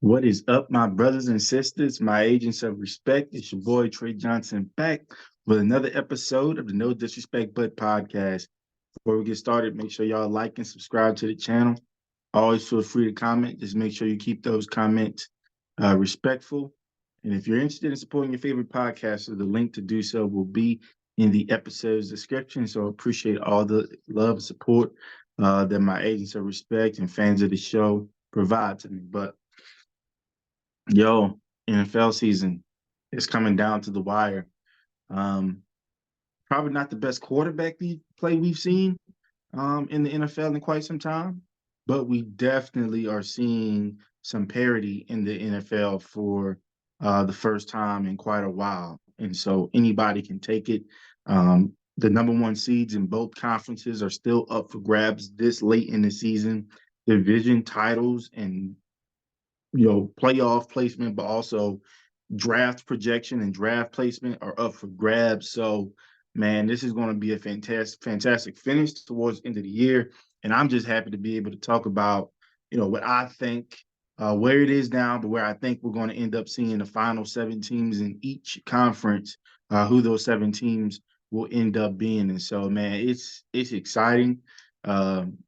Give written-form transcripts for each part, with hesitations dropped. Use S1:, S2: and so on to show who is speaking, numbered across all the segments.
S1: What is up, my brothers and sisters, my agents of respect? It's your boy Trey Johnson back with another episode of the No Disrespect But podcast. Before we get started, make sure y'all like and subscribe to the channel. Always feel free to comment. Just make sure you keep those comments respectful. And if you're interested in supporting your favorite podcaster, the link to do so will be in the episode's description. So I appreciate all the love and support that my agents of respect and fans of the show provide to me. But Yo, NFL season is coming down to the wire. Um, Probably not the best quarterback play we've seen in the NFL in quite some time, but we definitely are seeing some parity in the NFL for the first time in quite a while. And so anybody can take it. The number one seeds in both conferences are still up for grabs this late in the season. Division titles and playoff placement, but also draft projection and draft placement are up for grabs. So, man, this is going to be a fantastic finish towards the end of the year. And I'm just happy to be able to talk about, what I think, where it is now, but where I think we're going to end up seeing the final seven teams in each conference, who those seven teams will end up being. And so, man, it's exciting. Um,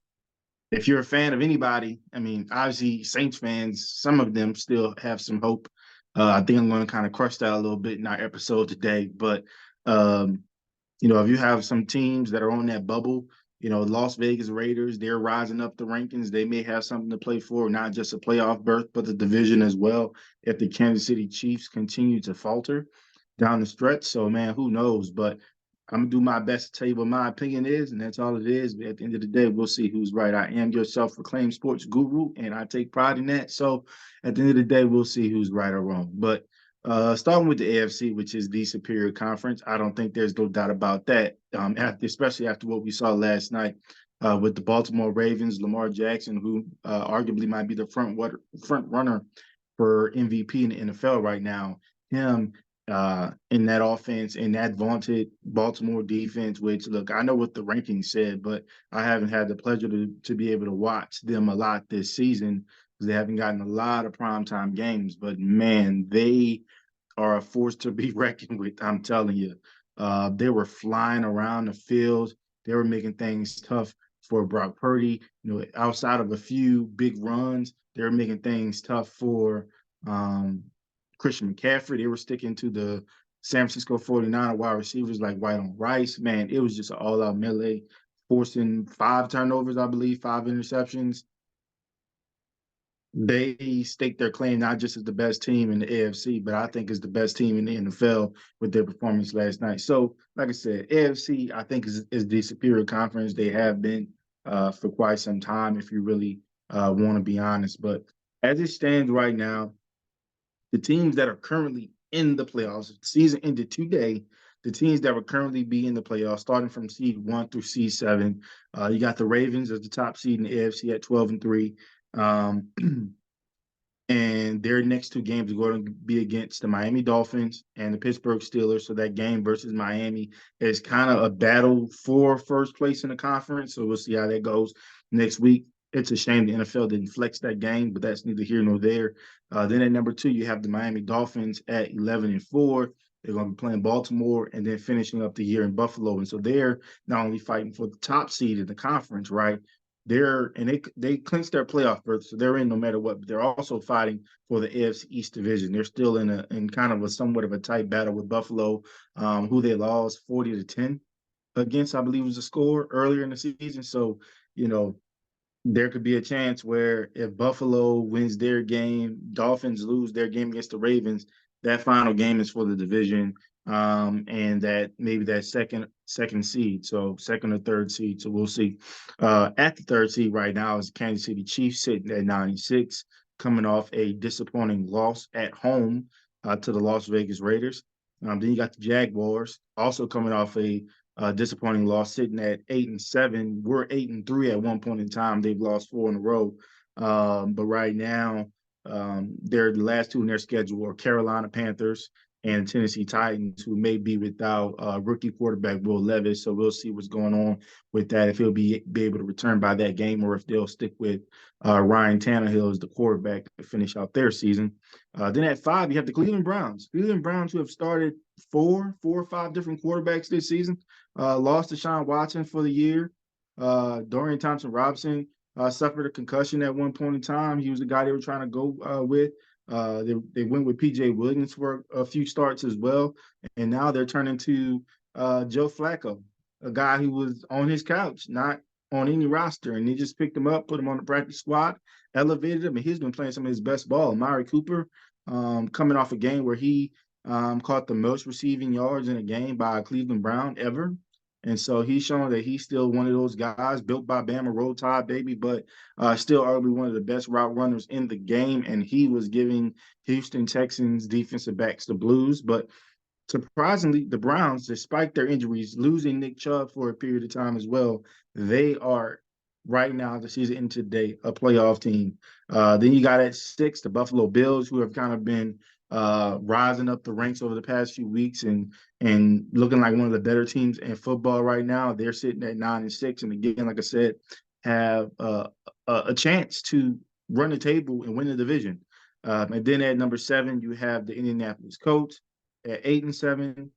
S1: if you're a fan of anybody, I mean, obviously Saints fans, some of them still have some hope. I think I'm going to kind of crush that a little bit in our episode today. But um, if you have some teams that are on that bubble, Las Vegas Raiders, they're rising up the rankings. They may have something to play for, not just a playoff berth, but the division as well. If the Kansas City Chiefs continue to falter down the stretch, so man, who knows? But I'm gonna do my best to tell you what my opinion is, and that's all it is. But at the end of the day, we'll see who's right. I am your self-proclaimed sports guru, and I take pride in that. So at the end of the day, we'll see who's right or wrong. But starting with the AFC, which is the superior conference, I don't think there's no doubt about that. Especially after what we saw last night with the Baltimore Ravens, Lamar Jackson, who arguably might be the front runner for MVP in the NFL right now. Him in that offense, in that vaunted Baltimore defense, which, look, I know what the rankings said, but I haven't had the pleasure to be able to watch them a lot this season because they haven't gotten a lot of primetime games. But, man, they are a force to be reckoned with, I'm telling you. They were flying around the field. They were making things tough for Brock Purdy. Outside of a few big runs, they were making things tough for Christian McCaffrey. They were sticking to the San Francisco 49er wide receivers like White on Rice. Man, it was just an all-out melee, forcing 5 turnovers, I believe, 5 interceptions. They stake their claim not just as the best team in the AFC, but I think is the best team in the NFL with their performance last night. So, like I said, AFC I think is the superior conference. They have been for quite some time, if you really want to be honest. But as it stands right now, the teams that are currently in the playoffs, the season ended today. The teams that will currently be in the playoffs, starting from seed 1 through seed 7, you got the Ravens as the top seed in the AFC at 12-3. Um, and their next 2 games are going to be against the Miami Dolphins and the Pittsburgh Steelers. So that game versus Miami is kind of a battle for first place in the conference. So we'll see how that goes next week. It's a shame the NFL didn't flex that game, but that's neither here nor there. Then at number 2, you have the Miami Dolphins at 11-4. They're going to be playing Baltimore and then finishing up the year in Buffalo. And so they're not only fighting for the top seed in the conference, right? They clinched their playoff berth, so they're in no matter what. But they're also fighting for the AFC East division. They're still in kind of a somewhat of a tight battle with Buffalo, who they lost 40-10 against, I believe was the score earlier in the season. So, you know, there could be a chance where if Buffalo wins their game, Dolphins lose their game against the Ravens, that final game is for the division, and that maybe that second seed, so second or third seed. So we'll see. At the third seed right now is Kansas City Chiefs sitting at 96, coming off a disappointing loss at home to the Las Vegas Raiders. Then you got the Jaguars also coming off a disappointing loss, sitting at 8-7. We're 8-3 at one point in time. They've lost 4 in a row. But right now, they're the last 2 in their schedule are Carolina Panthers and Tennessee Titans, who may be without rookie quarterback Will Levis. So we'll see what's going on with that, if he'll be able to return by that game, or if they'll stick with Ryan Tannehill as the quarterback to finish out their season. Then at 5, you have the Cleveland Browns. Cleveland Browns, who have started four or five different quarterbacks this season, lost to Deshaun Watson for the year. Dorian Thompson-Robinson suffered a concussion at one point in time. He was the guy they were trying to go with. They went with P.J. Williams for a few starts as well, and now they're turning to Joe Flacco, a guy who was on his couch, not on any roster, and they just picked him up, put him on the practice squad, elevated him, and he's been playing some of his best ball. Amari Cooper, coming off a game where he caught the most receiving yards in a game by a Cleveland Brown ever. And so he's showing that he's still one of those guys built by Bama, Roll Tide, baby, but still arguably one of the best route runners in the game. And he was giving Houston Texans defensive backs the blues. But surprisingly, the Browns, despite their injuries, losing Nick Chubb for a period of time as well, they are right now, the season into today, a playoff team. Then you got at 6, the Buffalo Bills, who have kind of been rising up the ranks over the past few weeks and looking like one of the better teams in football right now. They're sitting at 9-6, and again, like I said, have a chance to run the table and win the division. And then at number 7, you have the Indianapolis Colts at 8-7.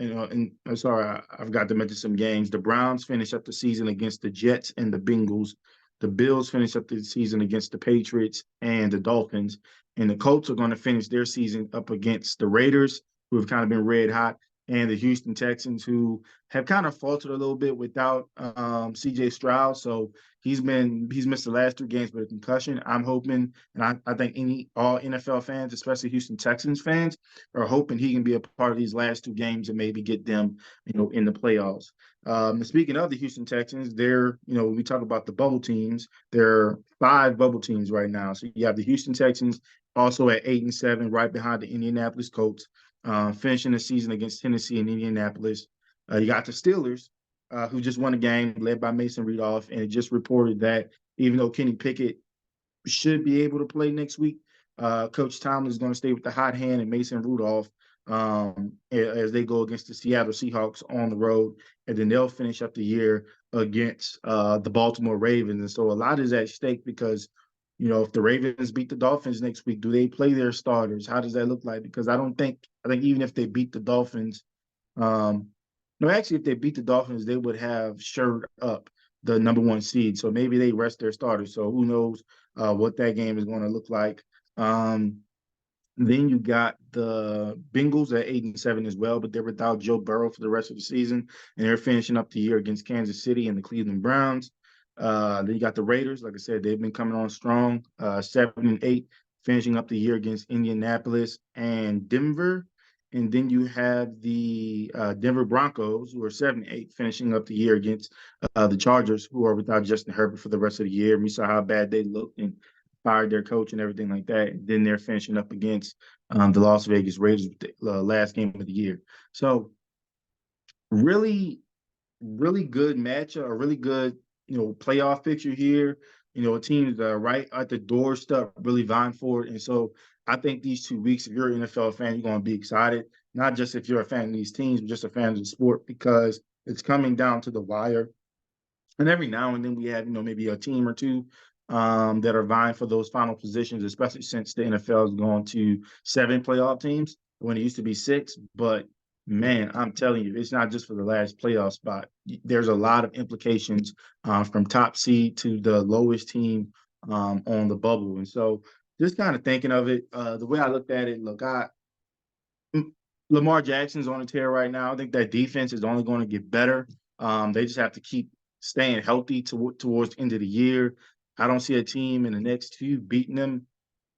S1: And I'm sorry, I forgot to mention some games. The Browns finish up the season against the Jets and the Bengals. The Bills finish up the season against the Patriots and the Dolphins. And the Colts are going to finish their season up against the Raiders, who have kind of been red hot, and the Houston Texans, who have kind of faltered a little bit without C.J. Stroud. So he's missed the last 2 games with a concussion. I'm hoping, and I think all NFL fans, especially Houston Texans fans, are hoping he can be a part of these last 2 games and maybe get them, in the playoffs. Speaking of the Houston Texans, when we talk about the bubble teams, there are 5 bubble teams right now. So you have the Houston Texans also at 8-7, right behind the Indianapolis Colts, finishing the season against Tennessee and Indianapolis. You got the Steelers, who just won a game led by Mason Rudolph, and it just reported that even though Kenny Pickett should be able to play next week, Coach Tomlin is going to stay with the hot hand and Mason Rudolph as they go against the Seattle Seahawks on the road, and then they'll finish up the year against the Baltimore Ravens. And so a lot is at stake because, if the Ravens beat the Dolphins next week, do they play their starters? How does that look like? Because I think even if they beat the Dolphins, no, actually, if they beat the Dolphins, they would have shored up the number 1 seed. So maybe they rest their starters. So who knows what that game is going to look like. Then you got the Bengals at 8-7 as well, but they're without Joe Burrow for the rest of the season, and they're finishing up the year against Kansas City and the Cleveland Browns. Then you got the Raiders. Like I said, they've been coming on strong, 7-8, finishing up the year against Indianapolis and Denver. And then you have the Denver Broncos, who are 7-8, finishing up the year against the Chargers, who are without Justin Herbert for the rest of the year. And we saw how bad they looked and fired their coach and everything like that. And then they're finishing up against the Las Vegas Raiders with the last game of the year. So really, really good matchup, a really good, playoff picture here. Teams that are right at the doorstep, really vying for it. And so I think these 2 weeks, if you're an NFL fan, you're going to be excited, not just if you're a fan of these teams, but just a fan of the sport, because it's coming down to the wire. And every now and then we have, maybe a team or two that are vying for those final positions, especially since the NFL has gone to 7 playoff teams when it used to be 6. But man, I'm telling you, it's not just for the last playoff spot. There's a lot of implications from top seed to the lowest team on the bubble. And so just kind of thinking of it, the way I looked at it, look, Lamar Jackson's on a tear right now. I think that defense is only going to get better. They just have to keep staying healthy towards the end of the year. I don't see a team in the next 2 beating them.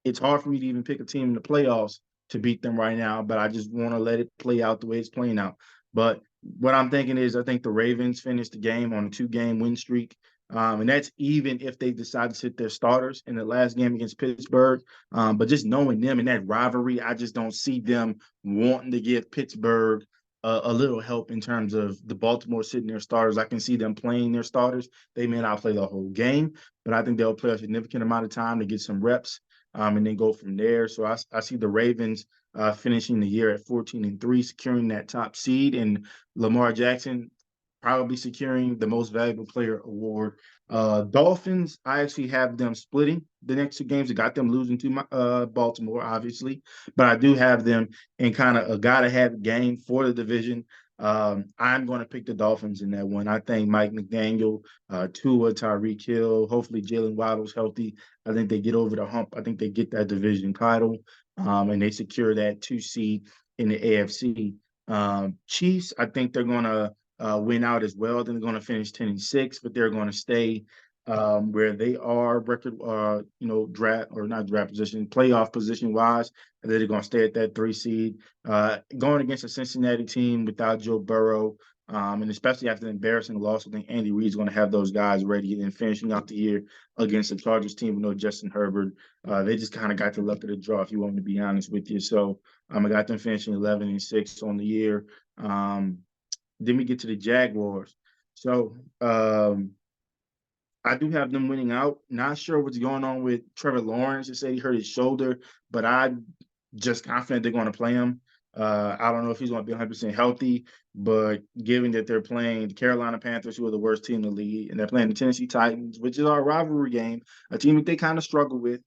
S1: It's hard for me to even pick a team in the playoffs to beat them right now, but I just want to let it play out the way it's playing out. But what I'm thinking is I think the Ravens finished the game on a 2-game win streak. And that's even if they decide to sit their starters in the last game against Pittsburgh. But just knowing them and that rivalry, I just don't see them wanting to give Pittsburgh a little help in terms of the Baltimore sitting their starters. I can see them playing their starters. They may not play the whole game, but I think they'll play a significant amount of time to get some reps, and then go from there. So I see the Ravens finishing the year at 14-3, securing that top seed, and Lamar Jackson probably securing the most valuable player award. Dolphins, I actually have them splitting the next two games. I got them losing to Baltimore, obviously, but I do have them in kind of a gotta have game for the division. I'm going to pick the Dolphins in that one. I think Mike McDaniel, Tua, Tyreek Hill, hopefully Jalen Waddle's healthy. I think they get over the hump. I think they get that division title, and they secure that 2 seed in the AFC. Chiefs, I think they're going to win out as well. Then they're going to finish 10-6, but they're going to stay where they are record, draft or not draft position, playoff position wise. And they're going to stay at that 3 seed. Going against a Cincinnati team without Joe Burrow, and especially after the embarrassing loss, I think Andy Reid's going to have those guys ready. And finishing out the year against the Chargers team with no Justin Herbert, they just kind of got the luck of the draw, if you want me to be honest with you. So I got them finishing 11-6 on the year. Then we get to the Jaguars. So I do have them winning out. Not sure what's going on with Trevor Lawrence. They say he hurt his shoulder, but I'm just confident they're going to play him. I don't know if he's going to be 100% healthy, but given that they're playing the Carolina Panthers, who are the worst team in the league, and they're playing the Tennessee Titans, which is our rivalry game, a team that they kind of struggle with,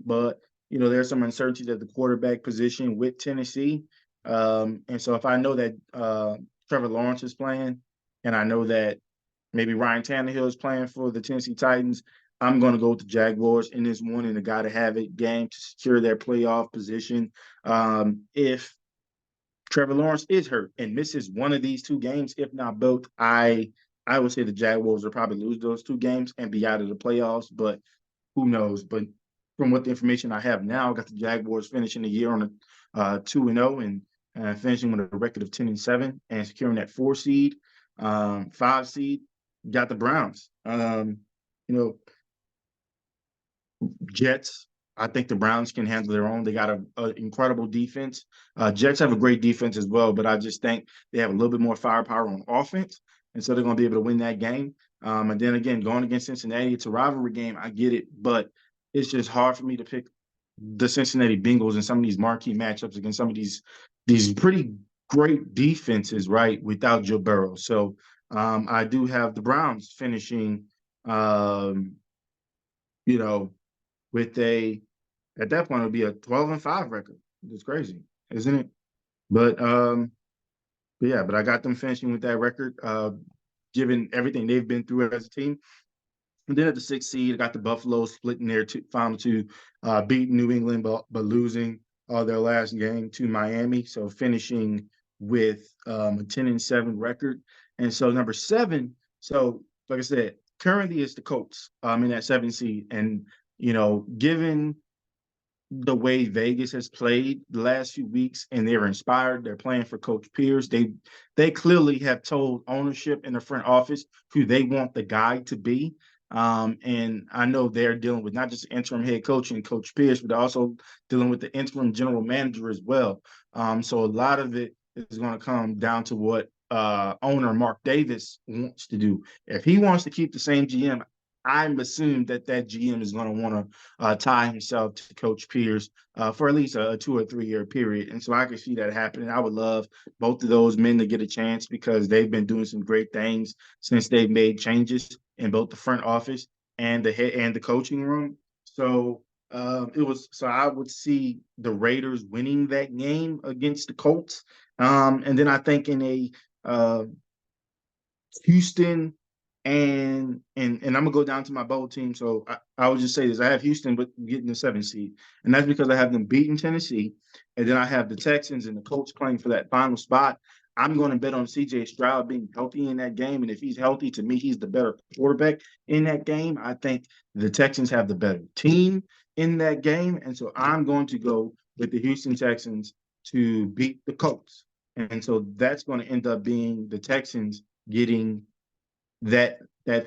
S1: but there's some uncertainty at the quarterback position with Tennessee. And so if I know that Trevor Lawrence is playing, and I know that maybe Ryan Tannehill is playing for the Tennessee Titans, I'm going to go with the Jaguars in this one and the got to have it game to secure their playoff position. If Trevor Lawrence is hurt and misses one of these two games, if not both, I would say the Jaguars will probably lose those two games and be out of the playoffs, but who knows? But from what the information I have now, I got the Jaguars finishing the year on a 2-0 and finishing with a record of 10-7 and securing that 4 seed, 5 seed. Got the Browns. Jets. I think the Browns can handle their own. They got an incredible defense. Jets have a great defense as well, but I just think they have a little bit more firepower on offense, and so they're going to be able to win that game. And then again, going against Cincinnati, it's a rivalry game. I get it, but it's just hard for me to pick the Cincinnati Bengals in some of these marquee matchups against some of these pretty great defenses, right, without Joe Burrow. So I do have the Browns finishing, with at that point, it would be a 12-5 record. It's crazy, isn't it? But I got them finishing with that record, given everything they've been through as a team. And then at the 6th seed, I got the Buffalo splitting their final two, beating New England, but losing their last game to Miami. So finishing with a 10-7 record. And so number 7, so like I said, currently it's the Colts in that 7th seed. And, given the way Vegas has played the last few weeks and they're inspired, they're playing for Coach Pierce. They clearly have told ownership in the front office who they want the guy to be. And I know they're dealing with not just interim head coach and Coach Pierce, but also dealing with the interim general manager as well. So a lot of it is going to come down to what owner Mark Davis wants to do. If he wants to keep the same GM, I'm assuming that GM is going to want to tie himself to Coach Pierce for at least a 2 or 3 year period. And so I can see that happening. I would love both of those men to get a chance because they've been doing some great things since they've made changes in both the front office and the head and the coaching room. So I would see the Raiders winning that game against the Colts. And then I think in a Houston and I'm gonna go down to my bowl team. So I would just say this: I have Houston, but getting the 7th seed, and that's because I have them beating Tennessee, and then I have the Texans and the Colts playing for that final spot. I'm going to bet on C.J. Stroud being healthy in that game, and if he's healthy, to me, he's the better quarterback in that game. I think the Texans have the better team in that game, and so I'm going to go with the Houston Texans to beat the Colts, and so that's going to end up being the Texans getting that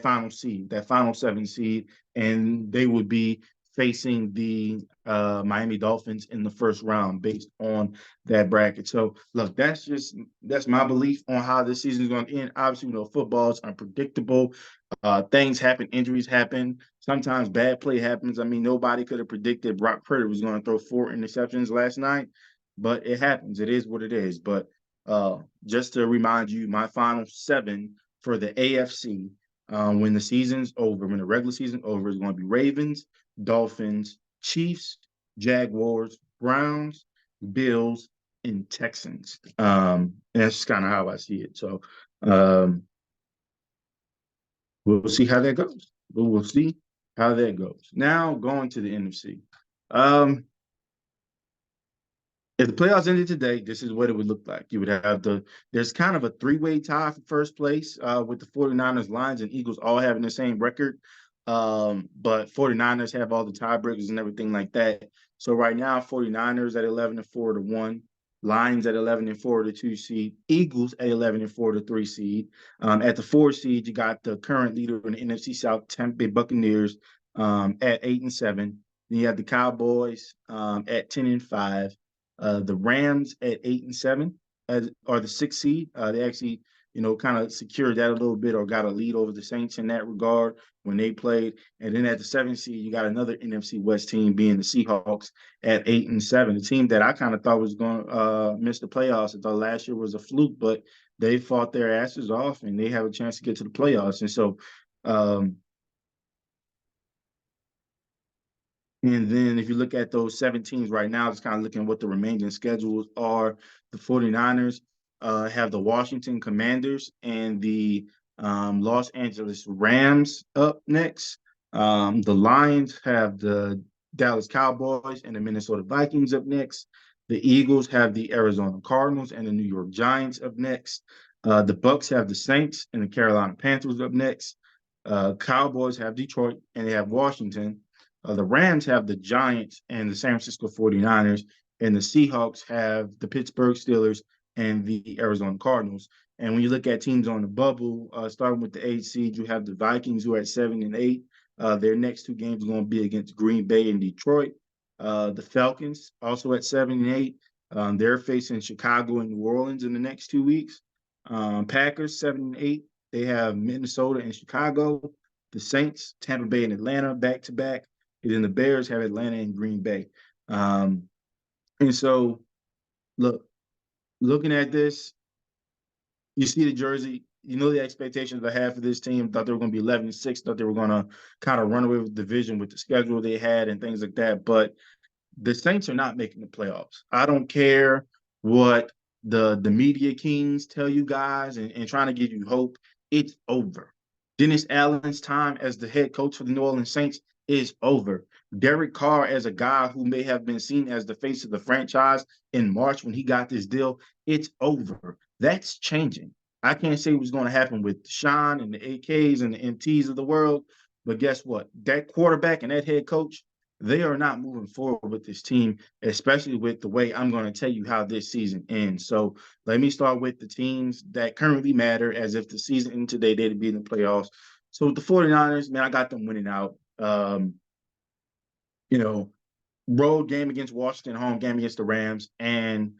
S1: final seed, that final 7 seed, and they would be facing the Miami Dolphins in the first round based on that bracket. So look, that's my belief on how this season is going to end. Obviously, football is unpredictable. Things happen, injuries happen. Sometimes bad play happens. I mean, nobody could have predicted Brock Purdy was going to throw 4 interceptions last night, but it happens. It is what it is. But just to remind you, my final 7 for the AFC when the season's over, when the regular season over, is going to be Ravens, Dolphins, Chiefs, Jaguars, Browns, Bills, and Texans. And that's just kind of how I see it. So um, we'll see how that goes. We'll see how that goes. Now going to the NFC. Um, if the playoffs ended today, this is what it would look like. You would have there's kind of a three-way tie for first place with the 49ers, Lions, and Eagles all having the same record. But 49ers have all the tiebreakers and everything like that. So right now, 49ers at 11-4 to 1, Lions at 11-4 to 2 seed, Eagles at 11-4 to 3 seed. At the 4 seed, you got the current leader in the NFC South, Tampa Bay Buccaneers, at 8-7. Then you have the Cowboys at 10-5. The Rams at 8-7 are the 6th seed. They actually, kind of secured that a little bit or got a lead over the Saints in that regard when they played. And then at the 7th seed, you got another NFC West team being the Seahawks at 8-7. The team that I kind of thought was going to miss the playoffs. I thought last year was a fluke, but they fought their asses off and they have a chance to get to the playoffs. And so, and then if you look at those 7 teams right now, just kind of looking at what the remaining schedules are, the 49ers have the Washington Commanders and the Los Angeles Rams up next. The Lions have the Dallas Cowboys and the Minnesota Vikings up next. The Eagles have the Arizona Cardinals and the New York Giants up next. The Bucks have the Saints and the Carolina Panthers up next. Cowboys have Detroit and they have Washington. The Rams have the Giants and the San Francisco 49ers, and the Seahawks have the Pittsburgh Steelers and the Arizona Cardinals. And when you look at teams on the bubble, starting with the 8th seed, you have the Vikings who are at 7-8. Their next 2 games are going to be against Green Bay and Detroit. The Falcons also at 7-8. They're facing Chicago and New Orleans in the next 2 weeks. Packers 7-8. They have Minnesota and Chicago. The Saints, Tampa Bay and Atlanta back to back. And then the Bears have Atlanta and Green Bay. And so, looking at this, you see the jersey, the expectations I had for this team. Thought they were going to be 11-6, thought they were going to kind of run away with the division with the schedule they had and things like that. But the Saints are not making the playoffs. I don't care what the media kings tell you guys and trying to give you hope. It's over. Dennis Allen's time as the head coach for the New Orleans Saints is over. Derek Carr, as a guy who may have been seen as the face of the franchise in March when he got this deal, it's over. That's changing. I can't say what's going to happen with Sean and the AKs and the MTs of the world, but guess what? That quarterback and that head coach, they are not moving forward with this team, especially with the way I'm going to tell you how this season ends. So let me start with the teams that currently matter as if the season ended today, they'd be in the playoffs. So with the 49ers, man, I got them winning out. You know, road game against Washington, home game against the Rams, and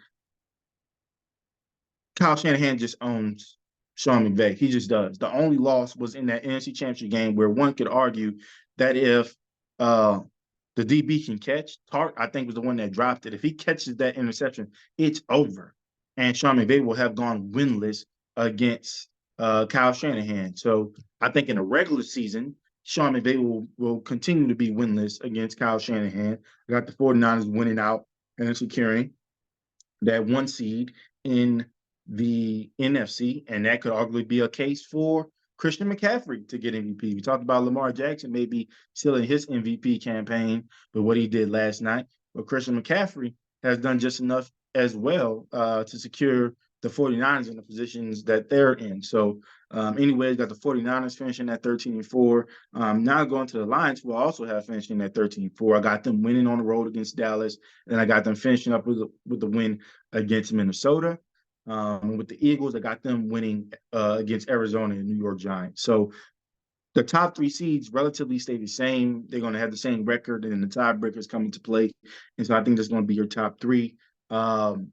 S1: Kyle Shanahan just owns Sean McVay. He just does. The only loss was in that NFC Championship game where one could argue that if the DB can catch, Tart, I think, was the one that dropped it. If he catches that interception, it's over. And Sean McVay will have gone winless against Kyle Shanahan. So I think in a regular season, Sean McVay will continue to be winless against Kyle Shanahan. I got the 49ers winning out and securing that 1 seed in the NFC, and that could arguably be a case for Christian McCaffrey to get MVP. We talked about Lamar Jackson maybe still in his MVP campaign with what he did last night, but Christian McCaffrey has done just enough as well to secure the 49ers in the positions that they're in. So anyways, got the 49ers finishing at 13-4. Now going to the Lions, who I also have finishing at 13-4. I got them winning on the road against Dallas, and I got them finishing up with the win against Minnesota. With the Eagles, I got them winning against Arizona and New York Giants. So the top three seeds relatively stay the same. They're going to have the same record, and then the tiebreakers come into play. And so I think that's going to be your top three. Um,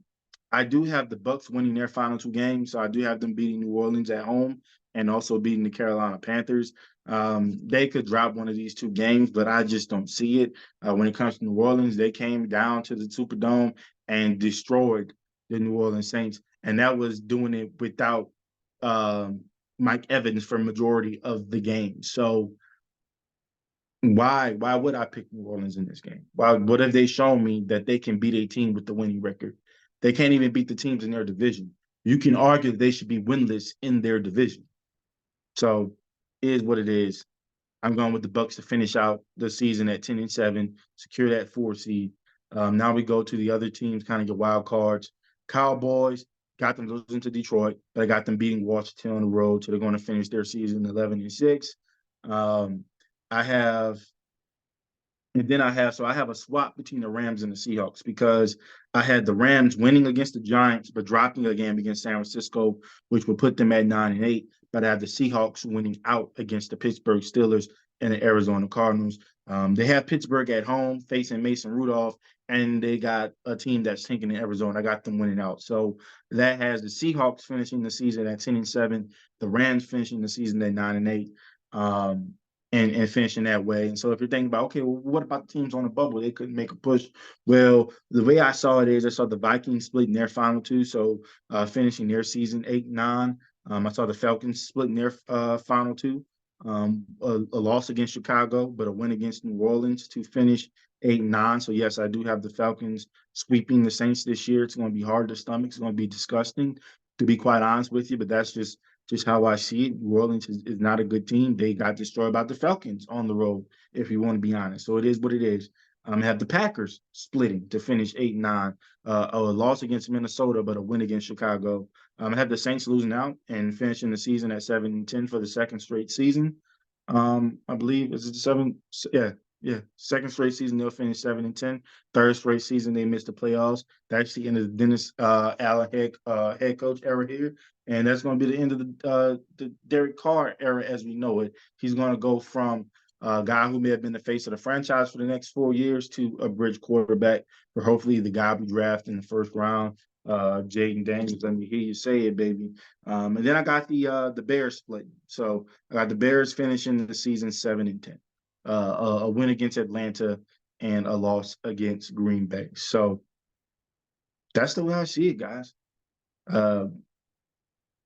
S1: I do have the Bucks winning their final two games, so I do have them beating New Orleans at home and also beating the Carolina Panthers. They could drop one of these two games, but I just don't see it. When it comes to New Orleans, they came down to the Superdome and destroyed the New Orleans Saints, and that was doing it without um, Mike Evans for majority of the game. So why would I pick New Orleans in this game? Why what have they shown me that they can beat a team with the winning record? They can't even beat the teams in their division. You can argue that they should be winless in their division. So it is what it is. I'm going with the Bucks to finish out the season at 10-7, secure that 4 seed. Now we go to the other teams, kind of your wild cards. Cowboys got them losing to Detroit, but I got them beating Washington on the road, so they're going to finish their season 11-6. Um, I have and then I have a swap between the Rams and the Seahawks because I had the Rams winning against the Giants, but dropping a game against San Francisco, which would put them at 9-8. But I have the Seahawks winning out against the Pittsburgh Steelers and the Arizona Cardinals. They have Pittsburgh at home facing Mason Rudolph, and they got a team that's tanking in Arizona. I got them winning out. So that has the Seahawks finishing the season at 10-7, the Rams finishing the season at 9-8. And finishing that way. And so if you're thinking about, okay, well, what about the teams on the bubble? They couldn't make a push. Well, the way I saw it is I saw the Vikings splitting their final two, so finishing their season 8-9. I saw the Falcons splitting their final two, a loss against Chicago, but a win against New Orleans to finish 8-9. So yes, I do have the Falcons sweeping the Saints this year. It's going to be hard to stomach. It's going to be disgusting, to be quite honest with you, but that's just how I see it. New Orleans is not a good team. They got destroyed by the Falcons on the road, if you want to be honest. So it is what it is. Have the Packers splitting to finish 8-9, a loss against Minnesota, but a win against Chicago. I have the Saints losing out and finishing the season at 7-10 for the second straight season. I believe is it seven? Yeah. Second straight season they'll finish 7-10. Third straight season they missed the playoffs. That's the end of the Dennis Allen head coach era here, and that's going to be the end of the Derek Carr era as we know it. He's going to go from a guy who may have been the face of the franchise for the next 4 years to a bridge quarterback for hopefully the guy we draft in the first round, Jaden Daniels. Let me hear you say it, baby. And then I got the Bears split. So I got the Bears finishing the season 7-10, a win against Atlanta and a loss against Green Bay. So that's the way I see it, guys. Uh,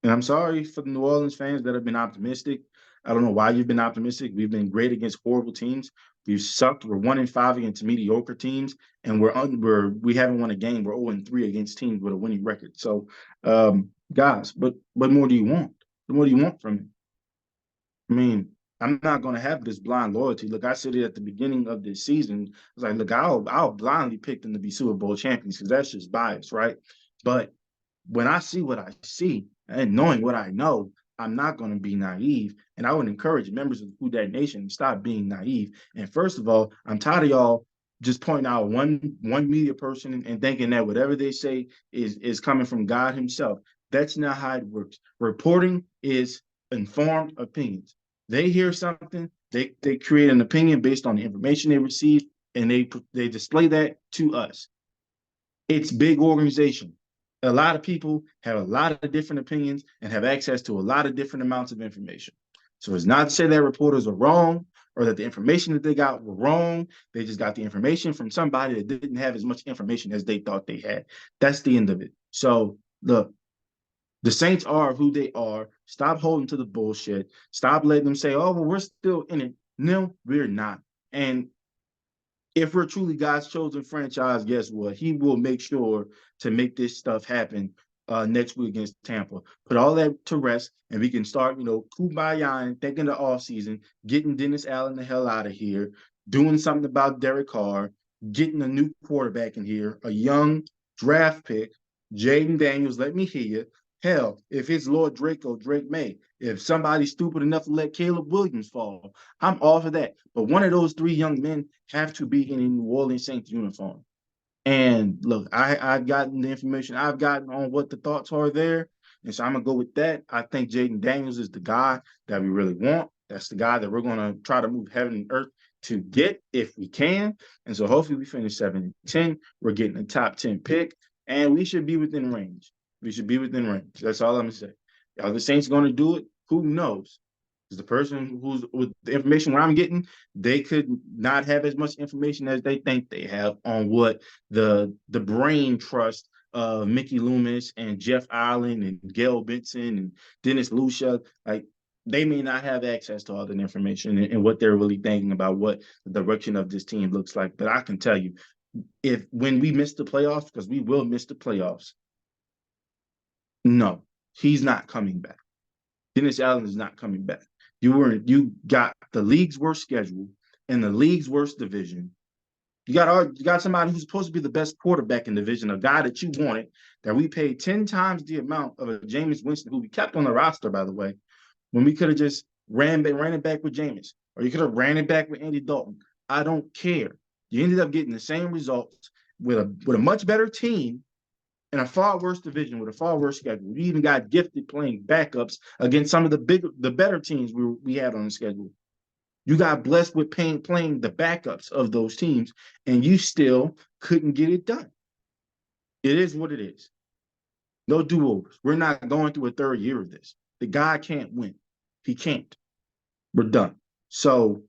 S1: and I'm sorry for the New Orleans fans that have been optimistic. I don't know why you've been optimistic. We've been great against horrible teams. We've sucked. We're 1-5 against mediocre teams, and we haven't won a game. We're 0-3 against teams with a winning record. So, guys, but what more do you want? What more do you want from me? I mean, I'm not going to have this blind loyalty. Look, I said it at the beginning of this season. I was like, look, I'll blindly pick them to be Super Bowl champions because that's just bias, right? But when I see what I see and knowing what I know, I'm not going to be naive. And I would encourage members of the Who Dat Nation to stop being naive. And first of all, I'm tired of y'all just pointing out one media person and thinking that whatever they say is coming from God himself. That's not how it works. Reporting is informed opinions. They hear something, they create an opinion based on the information they receive, and they display that to us. It's big organization. A lot of people have a lot of different opinions and have access to a lot of different amounts of information. So it's not to say that reporters are wrong or that the information that they got were wrong. They just got the information from somebody that didn't have as much information as they thought they had. That's the end of it. So look, the Saints are who they are. Stop holding to the bullshit. Stop letting them say, oh, well, we're still in it. No, we're not. And if we're truly God's chosen franchise, guess what? He will make sure to make this stuff happen next week against Tampa. Put all that to rest, and we can start, kumbaya and thinking the offseason, getting Dennis Allen the hell out of here, doing something about Derek Carr, getting a new quarterback in here, a young draft pick, Jaden Daniels, let me hear you. Hell, if it's Lord Draco, Drake May. If somebody's stupid enough to let Caleb Williams fall, I'm all for that. But one of those three young men have to be in a New Orleans Saints uniform. And look, I've gotten the information I've gotten on what the thoughts are there. And so I'm going to go with that. I think Jaden Daniels is the guy that we really want. That's the guy that we're going to try to move heaven and earth to get if we can. And so hopefully we finish 7-10. We're getting a top 10 pick, and we should be within range. We should be within range. That's all I'm going to say. Are the Saints going to do it? Who knows? Because the person who's with the information where I'm getting, they could not have as much information as they think they have on what the brain trust of Mickey Loomis and Jeff Allen and Gail Benson and Dennis Lucia, like they may not have access to all that information and what they're really thinking about what the direction of this team looks like. But I can tell you, if when we miss the playoffs, because we will miss the playoffs, no, he's not coming back. Dennis Allen is not coming back. You got the league's worst schedule and the league's worst division. You got somebody who's supposed to be the best quarterback in the division, a guy that you wanted, that we paid 10 times the amount of a Jameis Winston, who we kept on the roster, by the way, when we could have just ran it back with Jameis, or you could have ran it back with Andy Dalton. I don't care. You ended up getting the same results with a much better team in a far worse division with a far worse schedule. We even got gifted playing backups against some of the better teams we had on the schedule. You got blessed with playing the backups of those teams, and you still couldn't get it done. It is what it is. No do-overs. We're not going through a third year of this. The guy can't win. He can't. We're done. So,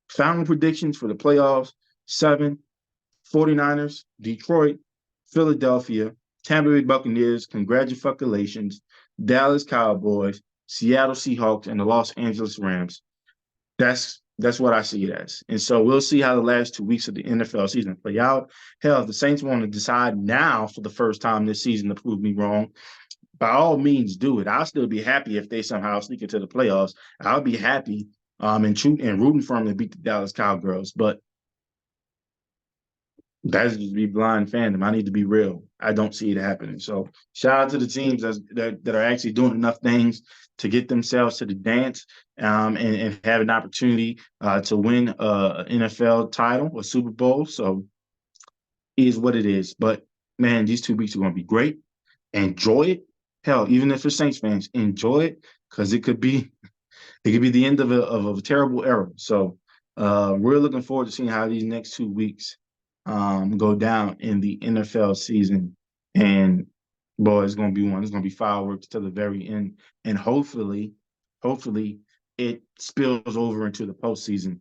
S1: final predictions for the playoffs: 7, 49ers, Detroit, Philadelphia, Tampa Bay Buccaneers, congratulations, Dallas Cowboys, Seattle Seahawks, and the Los Angeles Rams. That's what I see it as. And so we'll see how the last 2 weeks of the NFL season play out. Hell, if the Saints want to decide now for the first time this season to prove me wrong, by all means do it. I'll still be happy if they somehow sneak into the playoffs. I'll be happy and rooting for them to beat the Dallas Cowgirls. But that's just be blind fandom. I need to be real. I don't see it happening. So shout out to the teams that are actually doing enough things to get themselves to the dance and have an opportunity to win an NFL title, a Super Bowl. So it is what it is. But man, these 2 weeks are going to be great. Enjoy it. Hell, even if you're Saints fans, enjoy it, because it could be the end of a terrible era. So we're looking forward to seeing how these next 2 weeks go down in the NFL season. And boy, it's going to be one. It's going to be fireworks to the very end. And hopefully it spills over into the postseason.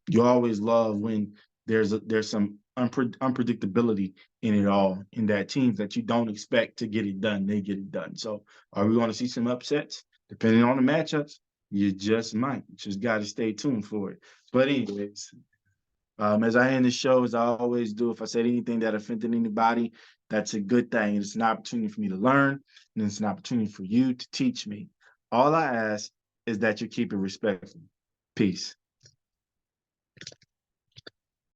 S1: You always love when there's some unpredictability in it all, in that teams that you don't expect to get it done, they get it done. So are we going to see some upsets? Depending on the matchups, you just might. You just got to stay tuned for it. But anyways, as I end the show, as I always do, if I said anything that offended anybody, that's a good thing. It's an opportunity for me to learn, and it's an opportunity for you to teach me. All I ask is that you keep it respectful. Peace.